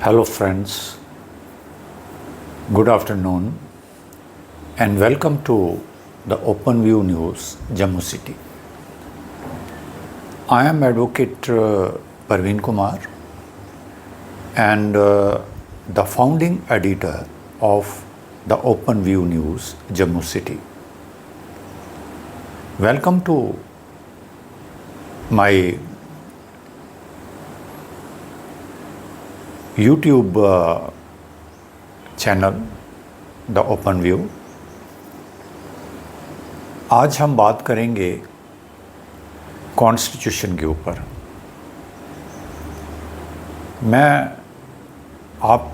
Hello, friends. Good afternoon, and welcome to the Open View News, Jammu City. I am Advocate Parveen Kumar, and the founding editor of the Open View News, Jammu City. Welcome to my YouTube channel the open view. आज हम बात करेंगे constitution के ऊपर। मैं आप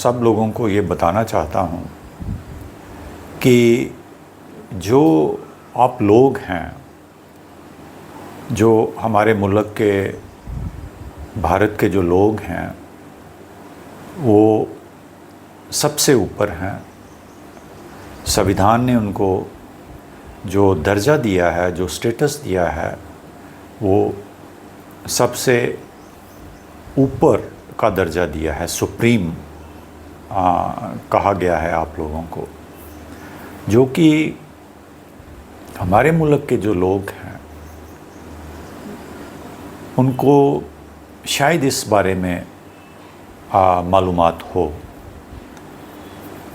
सब लोगों को ये बताना चाहता हूँ कि जो आप लोग हैं, जो हमारे मुल्क के भारत के जो लोग हैं, वो सबसे ऊपर हैं। संविधान ने उनको जो दर्जा दिया है, जो स्टेटस दिया है, वो सबसे ऊपर का दर्जा दिया है, सुप्रीम कहा गया है आप लोगों को। जो कि हमारे मुल्क के जो लोग हैं, उनको शायद इस बारे में मालूमात हो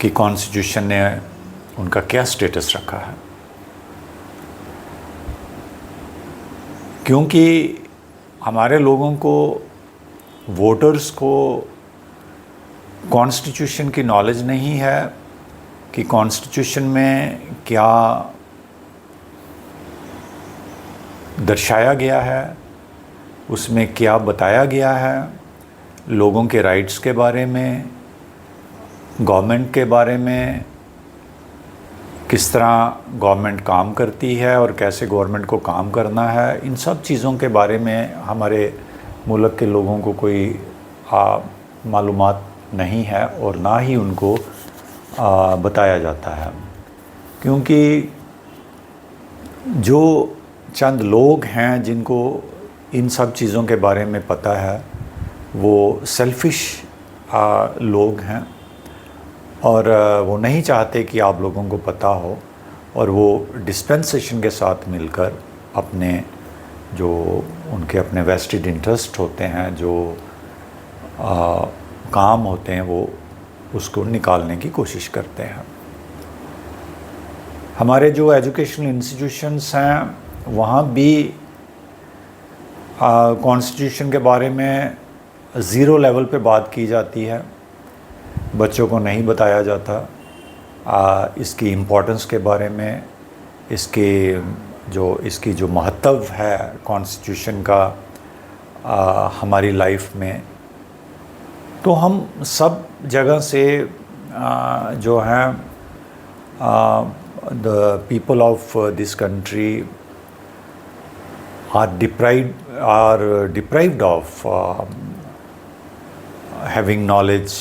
कि कॉन्स्टिट्यूशन ने उनका क्या स्टेटस रखा है। क्योंकि हमारे लोगों को, वोटर्स को कॉन्स्टिट्यूशन की नॉलेज नहीं है कि कॉन्स्टिट्यूशन में क्या दर्शाया गया है, उसमें क्या बताया गया है, लोगों के राइट्स के बारे में, गवर्नमेंट के बारे में, किस तरह गवर्नमेंट काम करती है और कैसे गवर्नमेंट को काम करना है। इन सब चीज़ों के बारे में हमारे मुल्क के लोगों को कोई मालूमात नहीं है और ना ही उनको बताया जाता है। क्योंकि जो चंद लोग हैं जिनको इन सब चीज़ों के बारे में पता है, वो सेल्फिश लोग हैं और वो नहीं चाहते कि आप लोगों को पता हो, और वो डिस्पेंसेशन के साथ मिलकर अपने जो उनके अपने वेस्टेड इंटरेस्ट होते हैं, जो काम होते हैं, वो उसको निकालने की कोशिश करते हैं। हमारे जो एजुकेशनल इंस्टीट्यूशंस हैं, वहाँ भी कॉन्स्टिट्यूशन के बारे में ज़ीरो लेवल पे बात की जाती है। बच्चों को नहीं बताया जाता इसकी इम्पोर्टेंस के बारे में, इसकी जो महत्व है कॉन्स्टिट्यूशन का हमारी लाइफ में। तो हम सब जगह से जो हैं, the people of this country are deprived of having knowledge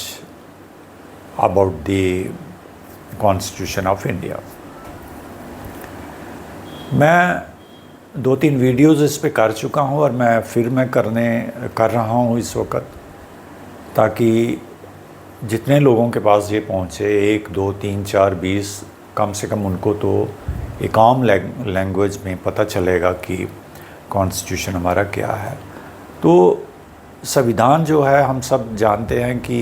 about the Constitution of India. मैं 2-3 वीडियोज़ इस पे कर चुका हूँ और मैं कर रहा हूँ इस वक्त, ताकि जितने लोगों के पास ये पहुँचे, 1, 2, 3, 4, 20, कम से कम उनको तो एक आम लैंग्वेज में पता चलेगा कि कॉन्स्टिट्यूशन हमारा क्या है। तो संविधान जो है, हम सब जानते हैं कि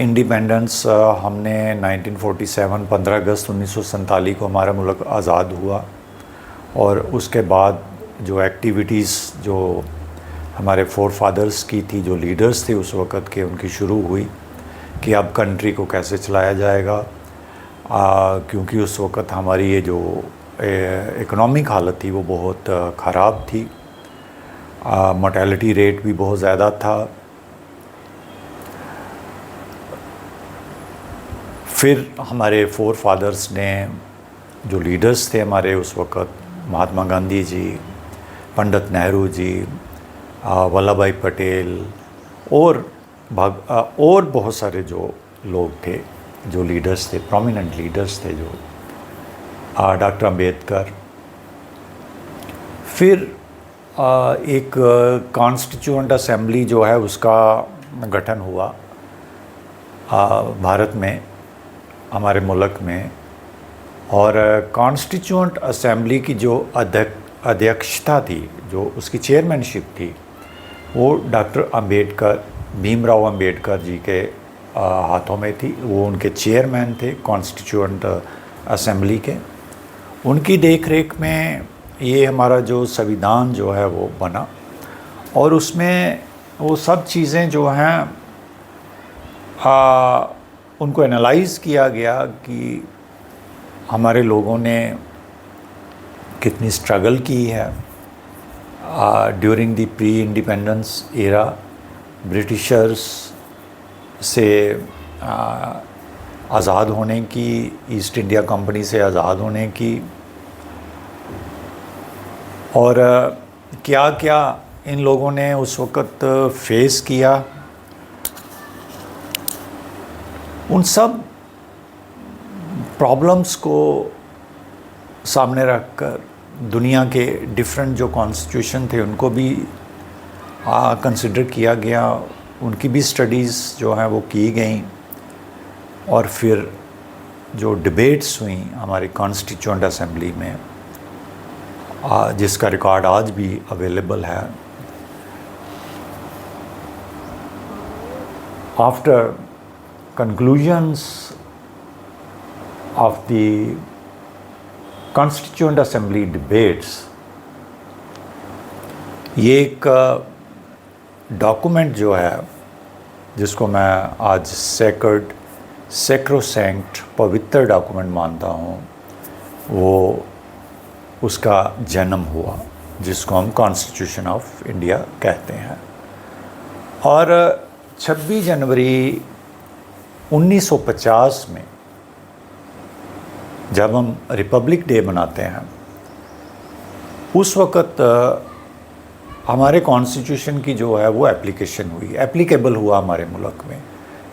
इंडिपेंडेंस हमने 1947 15 अगस्त 1947 को हमारा मुल्क आज़ाद हुआ, और उसके बाद जो एक्टिविटीज़ जो हमारे फोर फादर्स की थी, जो लीडर्स थे उस वक़्त के, उनकी शुरू हुई कि अब कंट्री को कैसे चलाया जाएगा। क्योंकि उस वक़्त हमारी ये जो इकोनॉमिक हालत थी वो बहुत ख़राब थी, मोर्टेलिटी रेट भी बहुत ज़्यादा था। फिर हमारे फोर फादर्स ने, जो लीडर्स थे हमारे उस वक़्त, महात्मा गांधी जी, पंडित नेहरू जी, वल्लभ भाई पटेल और बहुत सारे जो लोग थे, जो लीडर्स थे, प्रोमिनेंट लीडर्स थे, जो डॉक्टर अम्बेडकर। फिर एक कॉन्स्टिट्यूएंट असेंबली जो है उसका गठन हुआ भारत में, हमारे मुल्क में, और कॉन्स्टिट्यूएंट असेंबली की जो अध्यक्षता थी, जो उसकी चेयरमैनशिप थी, वो डॉक्टर अंबेडकर, भीमराव अंबेडकर जी के हाथों में थी। वो उनके चेयरमैन थे कॉन्स्टिट्यूएंट असेंबली के। उनकी देखरेख में ये हमारा जो संविधान जो है वो बना, और उसमें वो सब चीज़ें जो हैं उनको एनालाइज़ किया गया कि हमारे लोगों ने कितनी स्ट्रगल की है during the pre independence era, Britishers से आज़ाद होने की, ईस्ट इंडिया कंपनी से आज़ाद होने की, और क्या क्या इन लोगों ने उस वक़्त फेस किया। उन सब प्रॉब्लम्स को सामने रखकर दुनिया के डिफरेंट जो कॉन्स्टिट्यूशन थे उनको भी कंसिडर किया गया, उनकी भी स्टडीज़ जो हैं वो की गई, और फिर जो डिबेट्स हुई हमारी कॉन्स्टिट्यूएंट असेंबली में, जिसका रिकॉर्ड आज भी अवेलेबल है। After conclusions of the constituent assembly debates, ये एक डॉक्यूमेंट जो है जिसको मैं आज सैक्रोसैंक्ट पवित्र डॉक्यूमेंट मानता हूँ, वो उसका जन्म हुआ, जिसको हम कॉन्स्टिट्यूशन ऑफ इंडिया कहते हैं। और 26 जनवरी 1950 में जब हम रिपब्लिक डे मनाते हैं, उस वक़्त हमारे कॉन्स्टिट्यूशन की जो है वो एप्लीकेशन हुई, एप्लीकेबल हुआ हमारे मुल्क में।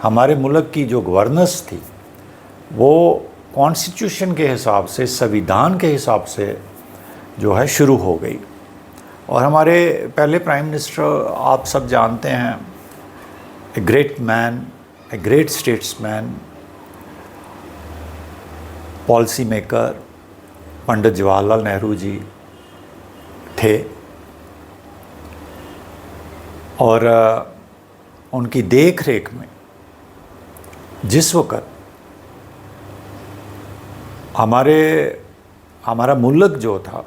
हमारे मुल्क की जो गवर्नेंस थी वो कॉन्स्टिट्यूशन के हिसाब से, संविधान के हिसाब से जो है शुरू हो गई। और हमारे पहले प्राइम मिनिस्टर आप सब जानते हैं, a great man, a great statesman, policy maker, Pandit Jawaharlal Nehru ji थे। और उनकी देख रेख में जिस वक़्त हमारा मुल्क जो था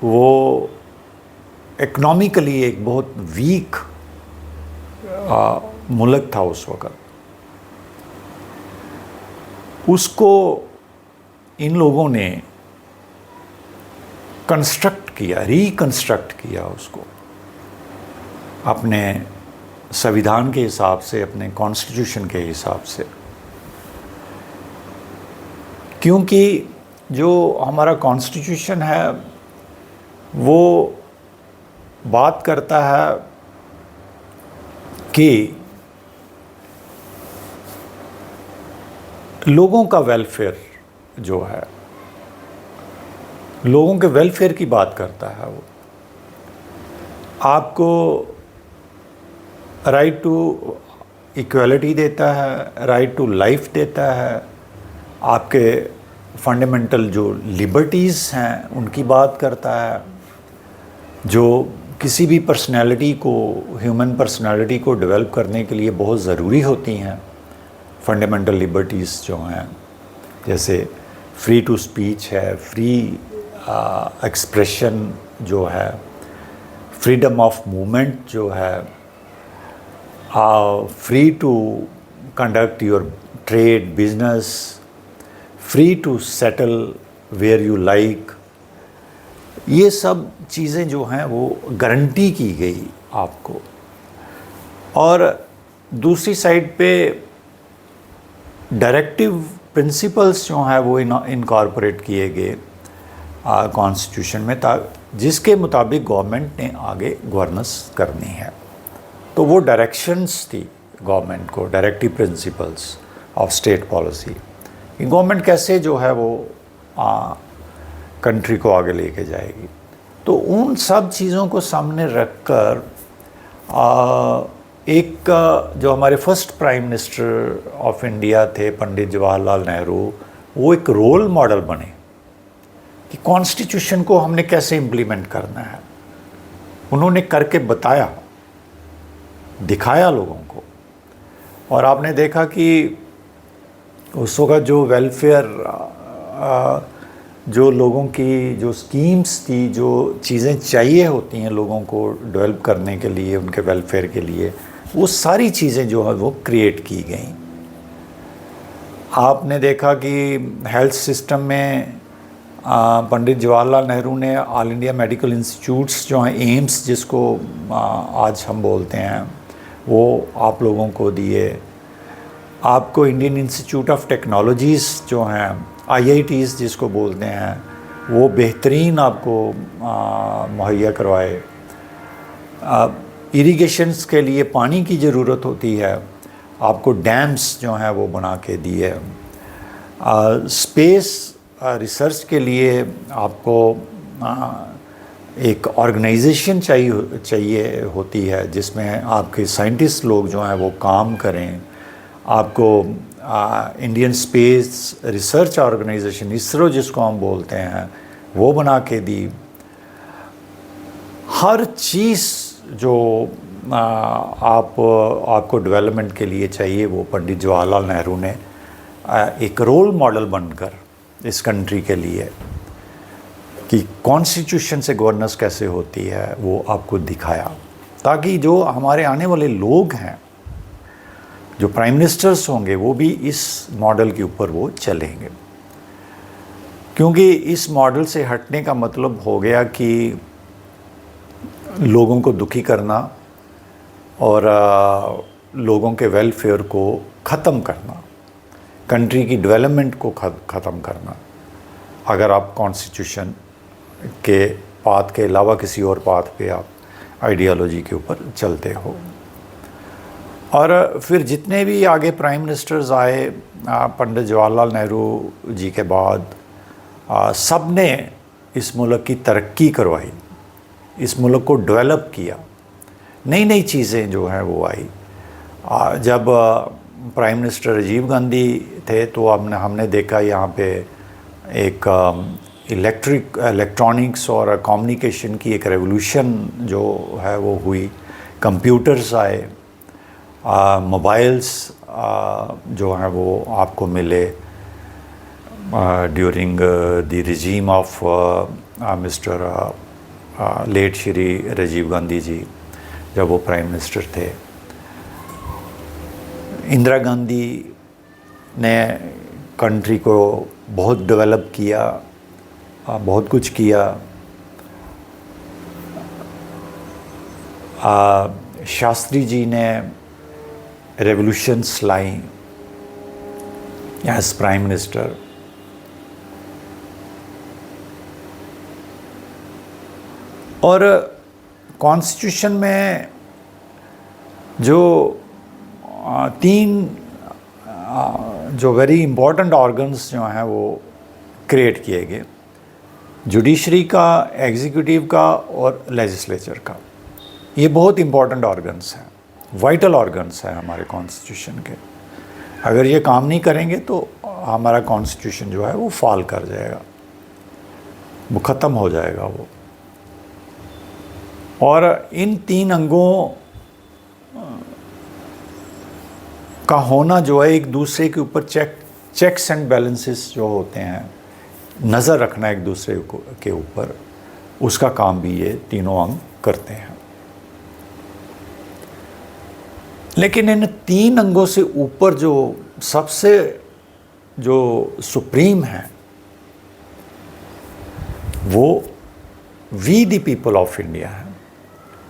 वो इकनॉमिकली एक बहुत वीक मुल्क था उस वक़्त, उसको इन लोगों ने कंस्ट्रक्ट किया, रिकंस्ट्रक्ट किया उसको अपने संविधान के हिसाब से, अपने कॉन्स्टिट्यूशन के हिसाब से। क्योंकि जो हमारा कॉन्स्टिट्यूशन है वो बात करता है कि लोगों का वेलफेयर जो है, लोगों के वेलफेयर की बात करता है। वो आपको राइट टू इक्वलिटी देता है, राइट टू लाइफ देता है, आपके फंडामेंटल जो लिबर्टीज़ हैं उनकी बात करता है, जो किसी भी पर्सनैलिटी को, ह्यूमन पर्सनैलिटी को डेवलप करने के लिए बहुत ज़रूरी होती हैं। फंडामेंटल लिबर्टीज़ जो हैं, जैसे फ्री टू स्पीच है, फ्री एक्सप्रेशन जो है, फ्रीडम ऑफ मूवमेंट जो है, free to conduct your trade business, free to settle where you like, ये सब चीज़ें जो हैं वो गारंटी की गई आपको। और दूसरी साइड पे डायरेक्टिव प्रिंसिपल्स जो हैं वो इनकॉर्पोरेट किए गए कॉन्स्टिट्यूशन में, जिसके मुताबिक गवर्नमेंट ने आगे गवर्नेंस करनी है। तो वो डायरेक्शंस थी गवर्नमेंट को, directive principles of state policy, कि गवर्नमेंट कैसे जो है वो कंट्री को आगे लेके जाएगी। तो उन सब चीज़ों को सामने रखकर एक जो हमारे first prime minister of India थे पंडित जवाहरलाल नेहरू, वो एक रोल मॉडल बने कि कॉन्स्टिट्यूशन को हमने कैसे इम्प्लीमेंट करना है। उन्होंने करके बताया, दिखाया लोगों को। और आपने देखा कि उस वक्त जो वेलफेयर, जो लोगों की जो स्कीम्स थी, जो चीज़ें चाहिए होती हैं लोगों को डेवलप करने के लिए, उनके वेलफेयर के लिए, वो सारी चीज़ें जो है वो क्रिएट की गई। आपने देखा कि हेल्थ सिस्टम में पंडित जवाहरलाल नेहरू ने ऑल इंडिया मेडिकल इंस्टीट्यूट्स जो हैं, एम्स जिसको आज हम बोलते हैं, वो आप लोगों को दिए। आपको इंडियन इंस्टीट्यूट ऑफ टेक्नोलॉजीज़ जो हैं, IITs जिसको बोलते हैं, वो बेहतरीन आपको मुहैया करवाए। इरिगेशंस के लिए पानी की ज़रूरत होती है, आपको डैम्स जो हैं वो बना के दिए। स्पेस रिसर्च के लिए आपको एक ऑर्गेनाइजेशन चाहिए होती है जिसमें आपके साइंटिस्ट लोग जो हैं वो काम करें। आपको Indian space research organisation, ISRO जिसको हम बोलते हैं, वो बना के दी। हर चीज़ जो आपको डेवलपमेंट के लिए चाहिए, वो पंडित जवाहरलाल नेहरू ने एक रोल मॉडल बनकर इस कंट्री के लिए कि कॉन्स्टिट्यूशन से गवर्नेंस कैसे होती है वो आपको दिखाया, ताकि जो हमारे आने वाले लोग हैं, जो प्राइम मिनिस्टर्स होंगे, वो भी इस मॉडल के ऊपर वो चलेंगे। क्योंकि इस मॉडल से हटने का मतलब हो गया कि लोगों को दुखी करना और लोगों के वेलफेयर को ख़त्म करना, कंट्री की डेवलपमेंट को ख़त्म करना, अगर आप कॉन्स्टिट्यूशन के पाथ के अलावा किसी और पाथ पे आप आइडियोलॉजी के ऊपर चलते हो। और फिर जितने भी आगे प्राइम मिनिस्टर्स आए पंडित जवाहरलाल नेहरू जी के बाद, सब ने इस मुल्क की तरक्की करवाई, इस मुल्क को डेवलप किया, नई नई चीज़ें जो हैं वो आई। जब प्राइम मिनिस्टर राजीव गांधी थे तो हमने देखा यहाँ पे एक इलेक्ट्रॉनिक्स और कम्युनिकेशन की एक रेवोल्यूशन जो है वो हुई। कंप्यूटर्स आए, मोबाइल्स जो हैं वो आपको मिले during the regime of mister late Shri Rajiv Gandhi ji, जब वो प्राइम मिनिस्टर थे। इंदिरा गांधी ने कंट्री को बहुत डेवलप किया, बहुत कुछ किया। शास्त्री जी ने रेवोल्यूशंस लाई एज प्राइम मिनिस्टर। और कॉन्स्टिट्यूशन में जो तीन जो वेरी इम्पोर्टेंट ऑर्गन्स जो हैं वो क्रिएट किए गए, जुडिशरी का, एग्जीक्यूटिव का और लेजिस्लेचर का। ये बहुत इम्पोर्टेंट ऑर्गन्स हैं, वाइटल ऑर्गन्स हैं हमारे कॉन्स्टिट्यूशन के। अगर ये काम नहीं करेंगे तो हमारा कॉन्स्टिट्यूशन जो है वो फॉल कर जाएगा, वो ख़त्म हो जाएगा वो। और इन तीन अंगों का होना जो है, एक दूसरे के ऊपर चेक्स एंड बैलेंसेस जो होते हैं, नज़र रखना एक दूसरे के ऊपर, उसका काम भी ये तीनों अंग करते हैं। लेकिन इन तीन अंगों से ऊपर जो सबसे जो सुप्रीम है, वो we the people of India है,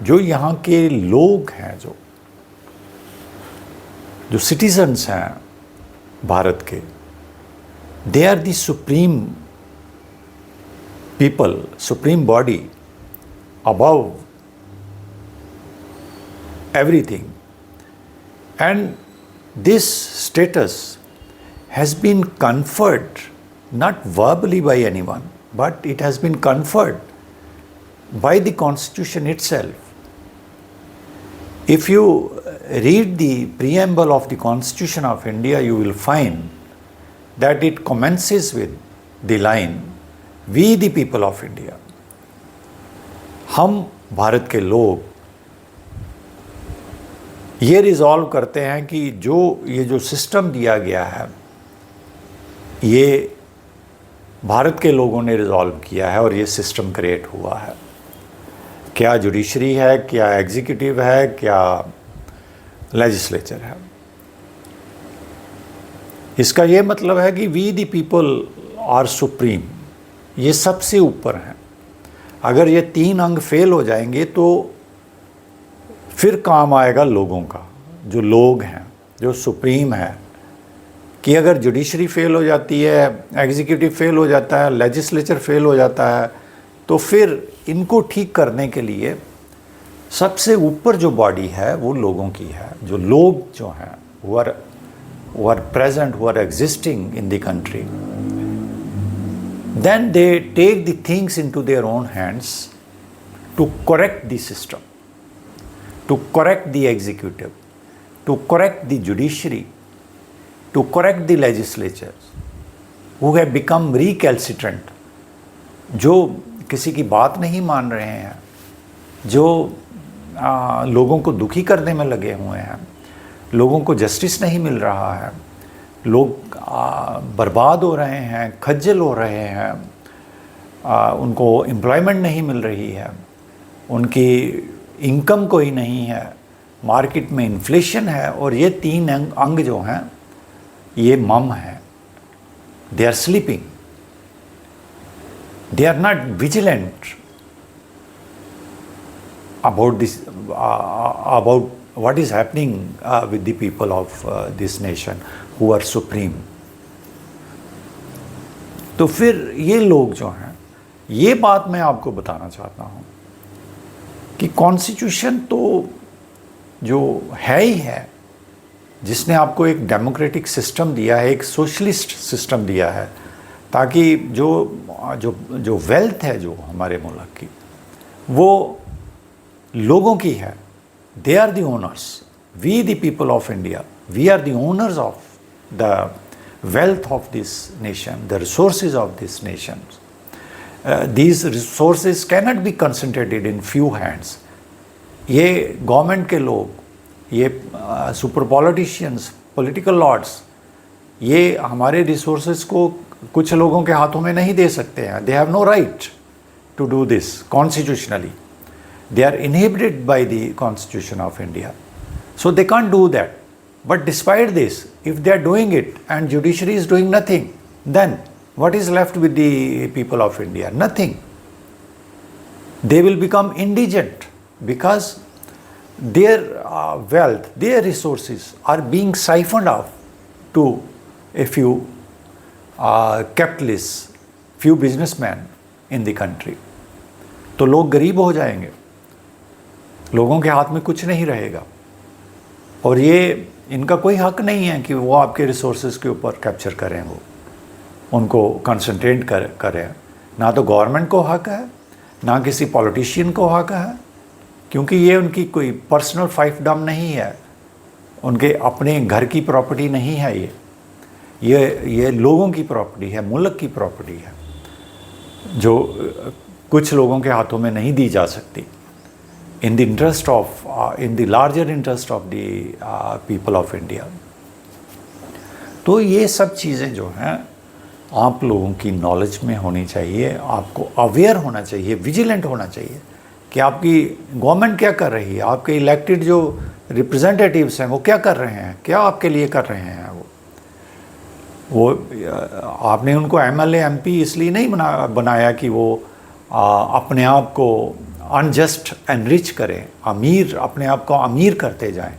जो यहाँ के लोग हैं, जो सिटीजन्स हैं भारत के, they are the supreme people, supreme body above everything. And this status has been conferred not verbally by anyone, but it has been conferred by the Constitution itself. If you read the preamble of the Constitution of India, you will find that it commences with the line, "We the people of India." हम भारत के लोग ये resolve करते हैं कि ये जो system दिया गया है, ये भारत के लोगों ने रिजॉल्व किया है और ये सिस्टम क्रिएट हुआ है। क्या जुडिशरी है, क्या एग्जीक्यूटिव है, क्या लेजिस्लेचर है। इसका ये मतलब है कि we the people are supreme, ये सबसे ऊपर हैं। अगर ये 3 अंग फेल हो जाएंगे तो फिर काम आएगा लोगों का, जो लोग हैं, जो सुप्रीम है। कि अगर जुडिशरी फेल हो जाती है, एग्जीक्यूटिव फेल हो जाता है, लेजिस्लेचर फेल हो जाता है, तो फिर इनको ठीक करने के लिए सबसे ऊपर जो बॉडी है वो लोगों की है। जो लोग जो हैं who are present, who are existing in the country, then they take the things into their own hands to correct the system, to correct the executive, to correct the judiciary, to correct the legislatures who have become recalcitrant, जो किसी की बात नहीं मान रहे हैं, जो लोगों को दुखी करने में लगे हुए हैं, लोगों को जस्टिस नहीं मिल रहा है, लोग बर्बाद हो रहे हैं, खज्जल हो रहे हैं, उनको एम्प्लॉयमेंट नहीं मिल रही है, उनकी इनकम कोई नहीं है, मार्केट में इन्फ्लेशन है, और ये 3 अंग जो हैं ये मम है। They are sleeping, they are not vigilant about this, about what is happening with the people of this nation who are supreme. तो फिर ये लोग जो हैं, ये बात मैं आपको बताना चाहता हूँ कि कॉन्स्टिट्यूशन तो जो है ही है, जिसने आपको एक डेमोक्रेटिक सिस्टम दिया है, एक सोशलिस्ट सिस्टम दिया है, ताकि जो वेल्थ है जो हमारे मुल्क की, वो लोगों की है। They are the owners, we the people of India, we are the owners of the wealth of this nation, the resources of this nation. These resources cannot be concentrated in few hands. ये government के लोग, ये super politicians, political Lord's, ये हमारे resources को कुछ लोगों के हाथों में नहीं दे सकते हैं। They have no right to do this constitutionally. They are inhibited by the constitution of India, so they can't do that. But despite this, if they are doing it and judiciary is doing nothing, then what is left with the people of India? Nothing. They will become indigent because their wealth, their resources are being siphoned off to a few capitalists, few businessmen in the country. तो लोग गरीब हो जाएंगे, लोगों के हाथ में कुछ नहीं रहेगा, और ये इनका कोई हक नहीं है कि वो आपके रिसोर्सेज के ऊपर कैप्चर करें, वो उनको कंसंट्रेट करें। ना तो गवर्नमेंट को हक है, ना किसी पॉलिटिशियन को हक है, क्योंकि ये उनकी कोई पर्सनल फाइफडम नहीं है, उनके अपने घर की प्रॉपर्टी नहीं है। ये लोगों की प्रॉपर्टी है, मुल्क की प्रॉपर्टी है, जो कुछ लोगों के हाथों में नहीं दी जा सकती। In the larger interest of the people of India. तो ये सब चीज़ें जो हैं आप लोगों की नॉलेज में होनी चाहिए, आपको अवेयर होना चाहिए, विजिलेंट होना चाहिए कि आपकी गवर्नमेंट क्या कर रही है, आपके इलेक्टेड जो रिप्रेजेंटेटिव्स हैं वो क्या कर रहे हैं, क्या आपके लिए कर रहे हैं। वो आपने उनको एमएलए एमपी इसलिए नहीं बनाया कि वो अपने आप को अनजस्ट एनरिच करें, अमीर अपने आप को अमीर करते जाएं,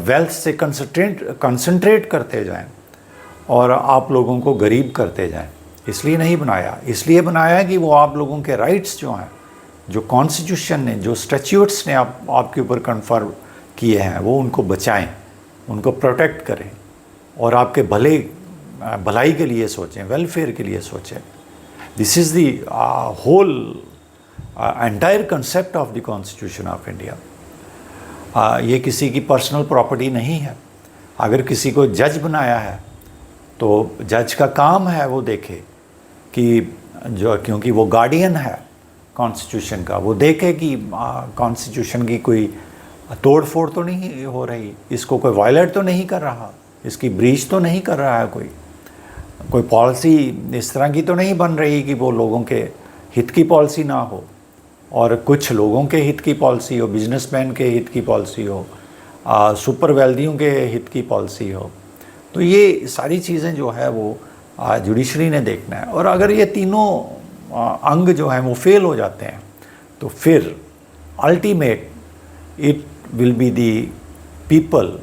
वेल्थ से कंसंट्रेट करते जाएं और आप लोगों को गरीब करते जाएं। इसलिए नहीं बनाया, इसलिए बनाया कि वो आप लोगों के राइट्स जो हैं, जो कॉन्स्टिट्यूशन ने, जो स्टैट्यूट्स ने आपके ऊपर कन्फर्म किए हैं, वो उनको बचाएं, उनको प्रोटेक्ट करें और आपके भलाई के लिए सोचें, वेलफेयर के लिए सोचें। This is the whole entire concept of the constitution of India. ये किसी की पर्सनल प्रॉपर्टी नहीं है। अगर किसी को जज बनाया है तो जज का काम है वो देखे कि क्योंकि वो गार्डियन है कॉन्स्टिट्यूशन का, वो देखे कि कॉन्स्टिट्यूशन की कोई तोड़ फोड़ तो नहीं हो रही, इसको कोई वायलेट तो नहीं कर रहा, इसकी ब्रीच तो नहीं कर रहा है, कोई पॉलिसी इस तरह की तो नहीं बन रही कि वो लोगों के हित की पॉलिसी ना हो और कुछ लोगों के हित की पॉलिसी हो, बिजनेसमैन के हित की पॉलिसी हो, सुपर वेल्दियों के हित की पॉलिसी हो। तो ये सारी चीज़ें जो है वो जुडिशरी ने देखना है। और अगर ये तीनों अंग जो हैं वो फेल हो जाते हैं तो फिर ultimate it will be the people,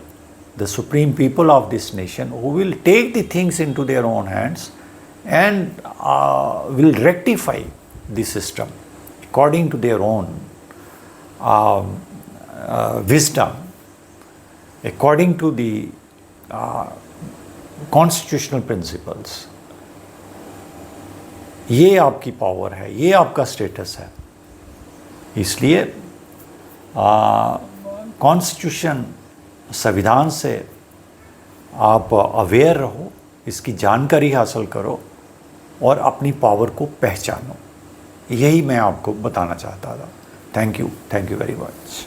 the supreme people of this nation, who will take the things into their own hands and will rectify the system according to their own wisdom, according to the constitutional principles. ये आपकी power है, ये आपका status है। इसलिए constitution, संविधान से आप अवेयर रहो, इसकी जानकारी हासिल करो और अपनी पावर को पहचानो। यही मैं आपको बताना चाहता था। Thank you very much.